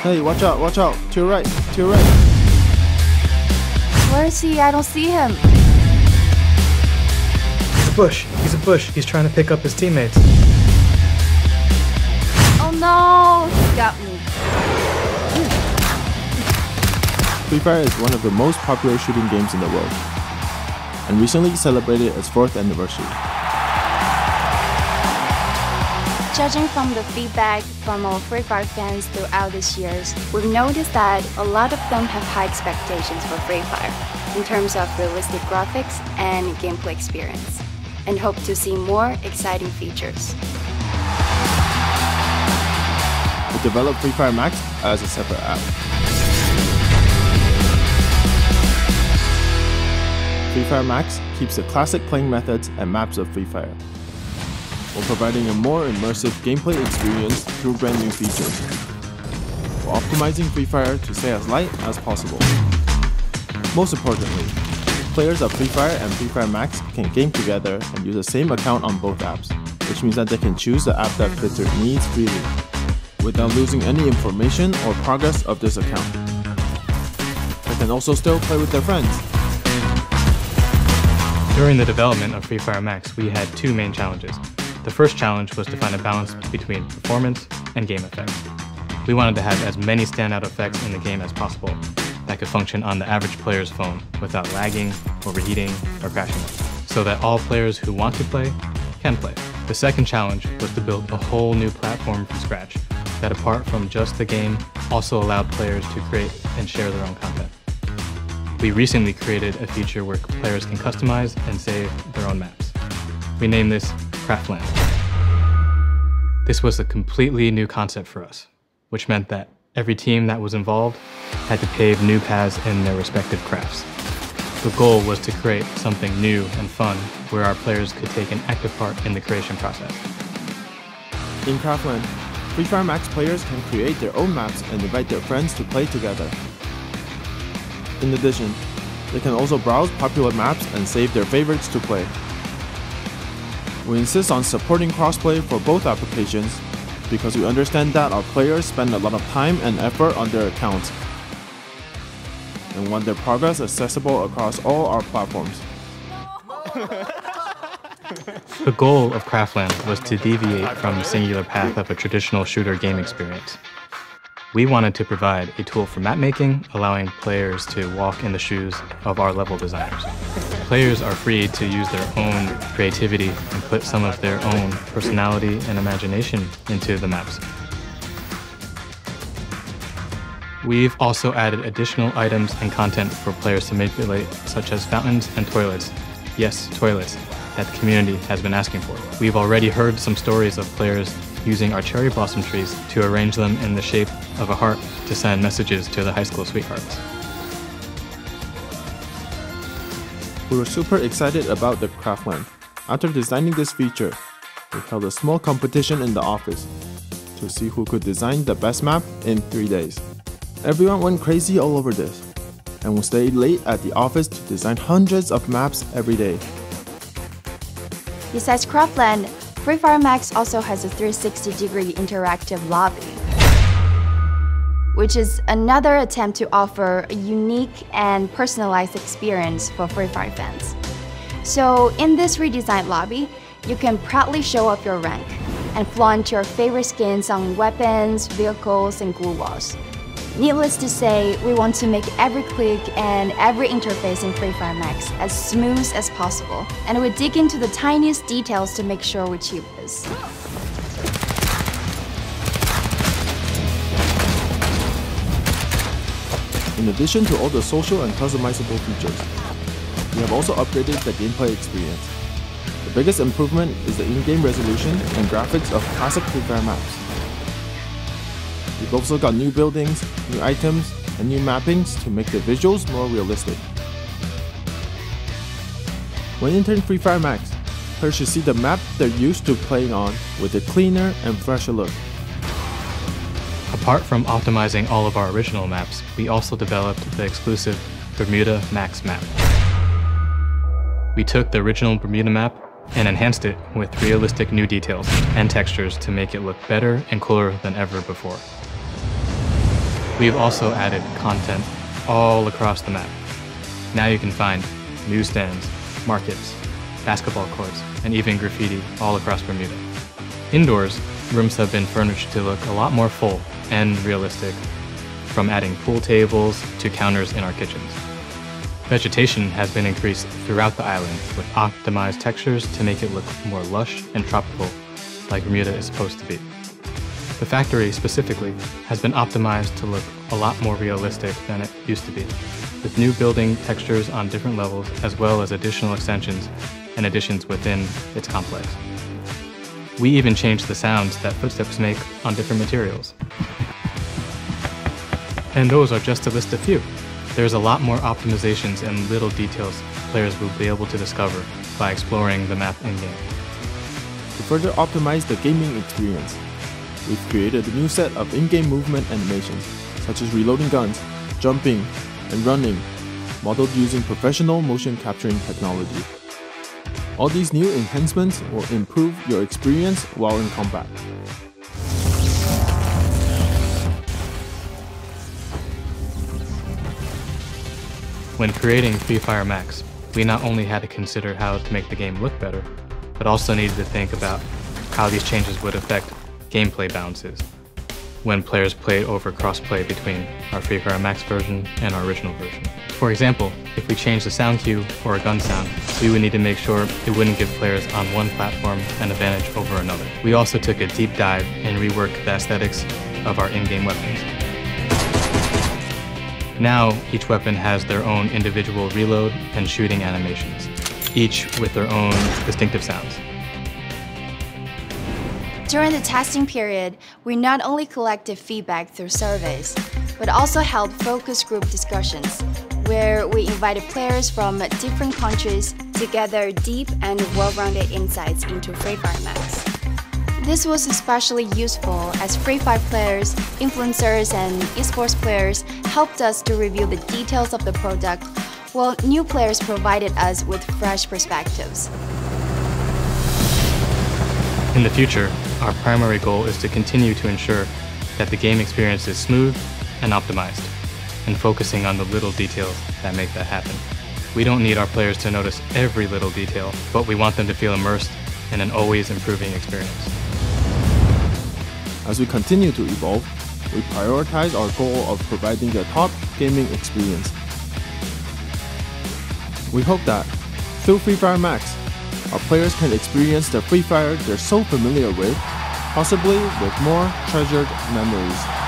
Hey, watch out, to your right, to your right. Where is he? I don't see him. He's a bush. He's trying to pick up his teammates. Oh no, he got me. Free Fire is one of the most popular shooting games in the world, and recently celebrated its 4th anniversary. Judging from the feedback from our Free Fire fans throughout these years, we've noticed that a lot of them have high expectations for Free Fire in terms of realistic graphics and gameplay experience, and hope to see more exciting features. We developed Free Fire Max as a separate app. Free Fire Max keeps the classic playing methods and maps of Free Fire, while providing a more immersive gameplay experience through brand new features, while optimizing Free Fire to stay as light as possible. Most importantly, players of Free Fire and Free Fire Max can game together and use the same account on both apps, which means that they can choose the app that fits their needs freely, without losing any information or progress of this account. They can also still play with their friends. During the development of Free Fire Max, we had 2 main challenges. The first challenge was to find a balance between performance and game effects. We wanted to have as many standout effects in the game as possible that could function on the average player's phone without lagging, overheating, or crashing, so that all players who want to play can play. The second challenge was to build a whole new platform from scratch that, apart from just the game, also allowed players to create and share their own content. We recently created a feature where players can customize and save their own maps. We named this Craftland. This was a completely new concept for us, which meant that every team that was involved had to pave new paths in their respective crafts. The goal was to create something new and fun where our players could take an active part in the creation process. In Craftland, Free Fire Max players can create their own maps and invite their friends to play together. In addition, they can also browse popular maps and save their favorites to play. We insist on supporting crossplay for both applications because we understand that our players spend a lot of time and effort on their accounts and want their progress accessible across all our platforms. The goal of Craftland was to deviate from the singular path of a traditional shooter game experience. We wanted to provide a tool for map making, allowing players to walk in the shoes of our level designers. Players are free to use their own creativity and put some of their own personality and imagination into the maps. We've also added additional items and content for players to manipulate, such as fountains and toilets. Yes, toilets, that the community has been asking for. We've already heard some stories of players using our cherry blossom trees to arrange them in the shape of a heart to send messages to the high school sweethearts. We were super excited about the Craftland. After designing this feature, we held a small competition in the office to see who could design the best map in 3 days. Everyone went crazy all over this, and we stayed late at the office to design hundreds of maps every day. Besides Craftland, Free Fire Max also has a 360-degree interactive lobby, which is another attempt to offer a unique and personalized experience for Free Fire fans. So in this redesigned lobby, you can proudly show off your rank and flaunt your favorite skins on weapons, vehicles, and glue walls. Needless to say, we want to make every click and every interface in Free Fire Max as smooth as possible, and we dig into the tiniest details to make sure we achieve this. In addition to all the social and customizable features, we have also upgraded the gameplay experience. The biggest improvement is the in-game resolution and graphics of classic Free Fire maps. We've also got new buildings, new items, and new mappings to make the visuals more realistic. When entering Free Fire Max, players should see the map they're used to playing on with a cleaner and fresher look. Apart from optimizing all of our original maps, we also developed the exclusive Bermuda Max map. We took the original Bermuda map and enhanced it with realistic new details and textures to make it look better and cooler than ever before. We've also added content all across the map. Now you can find newsstands, markets, basketball courts, and even graffiti all across Bermuda. Indoors, rooms have been furnished to look a lot more full and realistic, from adding pool tables to counters in our kitchens. Vegetation has been increased throughout the island with optimized textures to make it look more lush and tropical, like Bermuda is supposed to be. The factory specifically has been optimized to look a lot more realistic than it used to be, with new building textures on different levels as well as additional extensions and additions within its complex. We even changed the sounds that footsteps make on different materials. And those are just to list a few. There's a lot more optimizations and little details players will be able to discover by exploring the map in-game. To further optimize the gaming experience, we've created a new set of in-game movement animations, such as reloading guns, jumping, and running, modeled using professional motion capturing technology. All these new enhancements will improve your experience while in combat. When creating Free Fire Max, we not only had to consider how to make the game look better, but also needed to think about how these changes would affect gameplay balances when players played over cross-play between our Free Fire Max version and our original version. For example, if we changed the sound cue or a gun sound, we would need to make sure it wouldn't give players on one platform an advantage over another. We also took a deep dive and reworked the aesthetics of our in-game weapons. Now, each weapon has their own individual reload and shooting animations, each with their own distinctive sounds. During the testing period, we not only collected feedback through surveys, but also held focus group discussions, where we invited players from different countries to gather deep and well-rounded insights into Free Fire Max. This was especially useful as Free Fire players, influencers, and esports players helped us to review the details of the product, while new players provided us with fresh perspectives. In the future, our primary goal is to continue to ensure that the game experience is smooth and optimized, and focusing on the little details that make that happen. We don't need our players to notice every little detail, but we want them to feel immersed in an always improving experience. As we continue to evolve, we prioritize our goal of providing a top gaming experience. We hope that, through Free Fire Max, our players can experience the Free Fire they're so familiar with, possibly with more treasured memories.